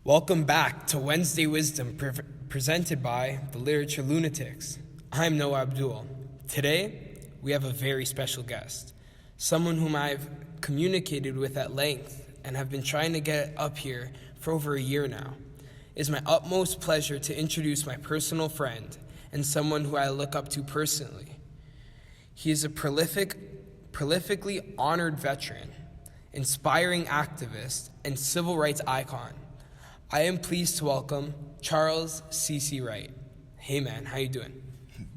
Welcome back to Wednesday Wisdom presented by the Literature Lunatics. I'm Noah Abdul. Today, we have a very special guest, someone whom I've communicated with at length and have been trying to get up here for over a year now. It is my utmost pleasure to introduce my personal friend and someone who I look up to personally. He is a prolifically honored veteran, inspiring activist, and civil rights icon. I am pleased to welcome Charles CeCe Wright. Hey man, how you doing?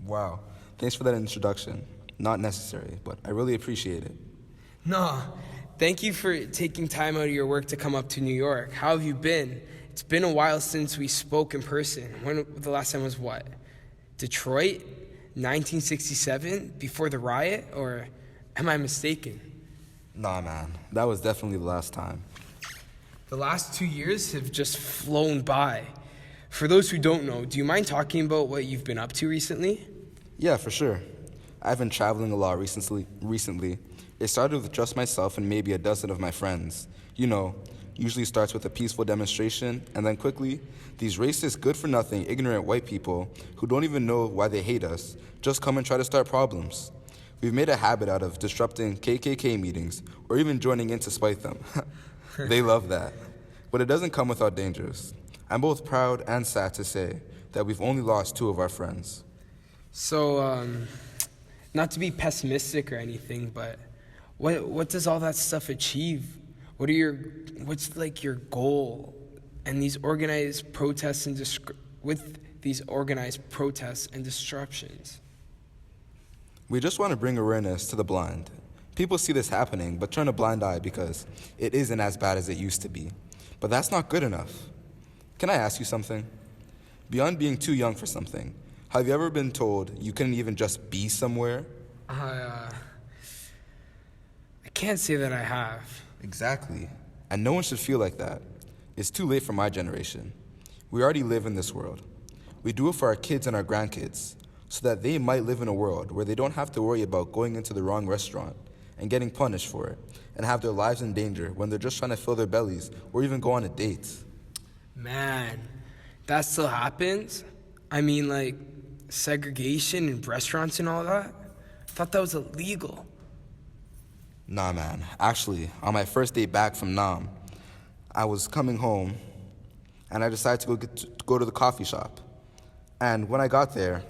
Wow, thanks for that introduction. Not necessary, but I really appreciate it. No, thank you for taking time out of your work to come up to New York. How have you been? It's been a while since we spoke in person. When the last time was what? Detroit? 1967? Before the riot? Or am I mistaken? Nah, man, that was definitely the last time. The last 2 years have just flown by. For those who don't know, do you mind talking about what you've been up to recently? Yeah, for sure. I've been traveling a lot recently. It started with just myself and maybe a dozen of my friends. You know, usually starts with a peaceful demonstration, and then quickly, these racist, good-for-nothing, ignorant white people who don't even know why they hate us just come and try to start problems. We've made a habit out of disrupting KKK meetings or even joining in to spite them. They love that. But it doesn't come without dangers. I'm both proud and sad to say that we've only lost 2 of our friends. So, not to be pessimistic or anything, but what does all that stuff achieve? What's your goal and these organized protests and disruptions? We just want to bring awareness to the blind. People see this happening, but turn a blind eye because it isn't as bad as it used to be. But that's not good enough. Can I ask you something? Beyond being too young for something, have you ever been told you couldn't even just be somewhere? I can't say that I have. Exactly. And no one should feel like that. It's too late for my generation. We already live in this world. We do it for our kids and our grandkids, so that they might live in a world where they don't have to worry about going into the wrong restaurant and getting punished for it, and have their lives in danger when they're just trying to fill their bellies or even go on a date. Man, that still happens? I mean, segregation in restaurants and all that? I thought that was illegal. Nah, man. Actually, on my first day back from Nam, I was coming home, and I decided to go to the coffee shop. And when I got there,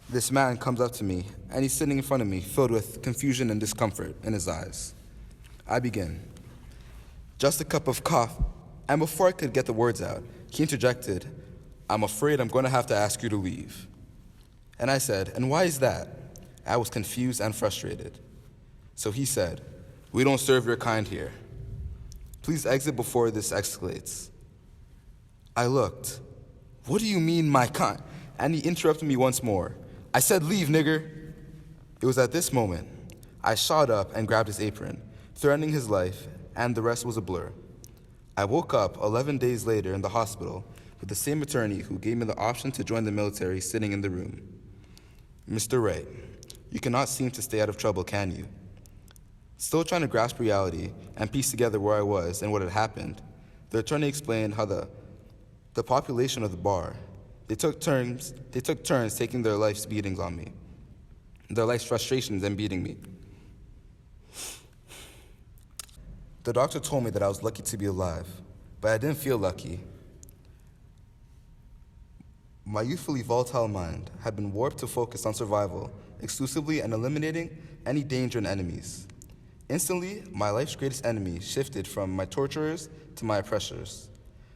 this man comes up to me, and he's sitting in front of me, filled with confusion and discomfort in his eyes. I begin. Just a cup of coffee. And before I could get the words out, he interjected, "I'm afraid I'm going to have to ask you to leave." And I said, "And why is that?" I was confused and frustrated. So he said, "We don't serve your kind here. Please exit before this escalates." I looked. "What do you mean, my kind?" And he interrupted me once more. I said, "Leave, nigger." It was at this moment I shot up and grabbed his apron, threatening his life, and the rest was a blur. I woke up 11 days later in the hospital with the same attorney who gave me the option to join the military sitting in the room. "Mr. Wright, you cannot seem to stay out of trouble, can you?" Still trying to grasp reality and piece together where I was and what had happened, the attorney explained how the population of the bar, They took turns taking their life's beatings on me, their life's frustrations and beating me. The doctor told me that I was lucky to be alive, but I didn't feel lucky. My youthfully volatile mind had been warped to focus on survival exclusively and eliminating any danger and enemies. Instantly, my life's greatest enemy shifted from my torturers to my oppressors.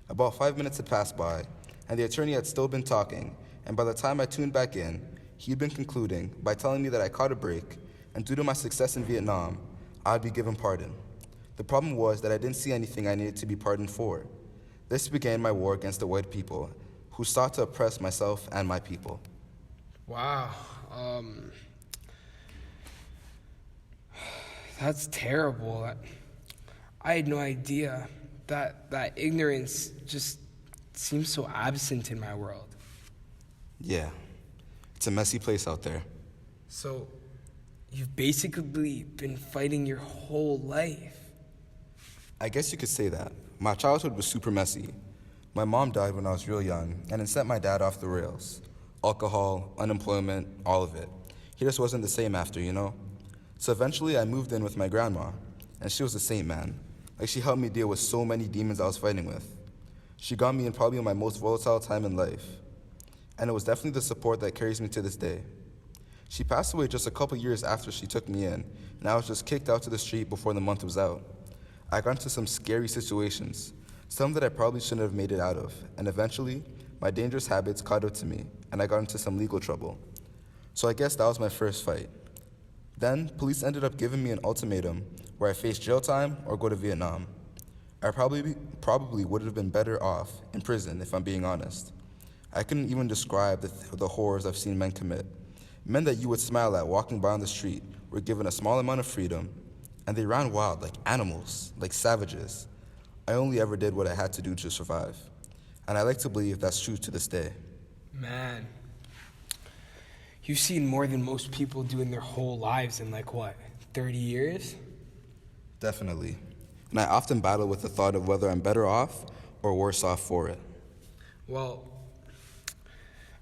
About 5 minutes had passed by, and the attorney had still been talking, and by the time I tuned back in, he'd been concluding by telling me that I caught a break, and due to my success in Vietnam, I'd be given pardon. The problem was that I didn't see anything I needed to be pardoned for. This began my war against the white people, who sought to oppress myself and my people. Wow, that's terrible. I had no idea that ignorance just seems so absent in my world. Yeah, it's a messy place out there. So, you've basically been fighting your whole life. I guess you could say that. My childhood was super messy. My mom died when I was real young, and it set my dad off the rails. Alcohol, unemployment, all of it. He just wasn't the same after, you know? So eventually I moved in with my grandma, and she was a saint, man. Like, she helped me deal with so many demons I was fighting with. She got me in probably my most volatile time in life, and it was definitely the support that carries me to this day. She passed away just a couple years after she took me in, and I was just kicked out to the street before the month was out. I got into some scary situations, some that I probably shouldn't have made it out of, and eventually, my dangerous habits caught up to me, and I got into some legal trouble. So I guess that was my first fight. Then, police ended up giving me an ultimatum where I faced jail time or go to Vietnam. I probably would have been better off in prison, if I'm being honest. I couldn't even describe the horrors I've seen men commit. Men that you would smile at walking by on the street were given a small amount of freedom, and they ran wild like animals, like savages. I only ever did what I had to do to survive. And I like to believe that's true to this day. Man, you've seen more than most people do in their whole lives in 30 years? Definitely. And I often battle with the thought of whether I'm better off or worse off for it. Well,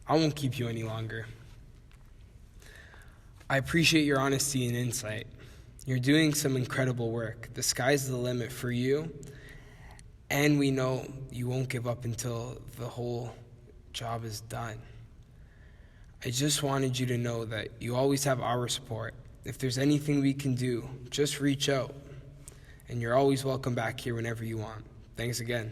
I won't keep you any longer. I appreciate your honesty and insight. You're doing some incredible work. The sky's the limit for you, and we know you won't give up until the whole job is done. I just wanted you to know that you always have our support. If there's anything we can do, just reach out. And you're always welcome back here whenever you want. Thanks again.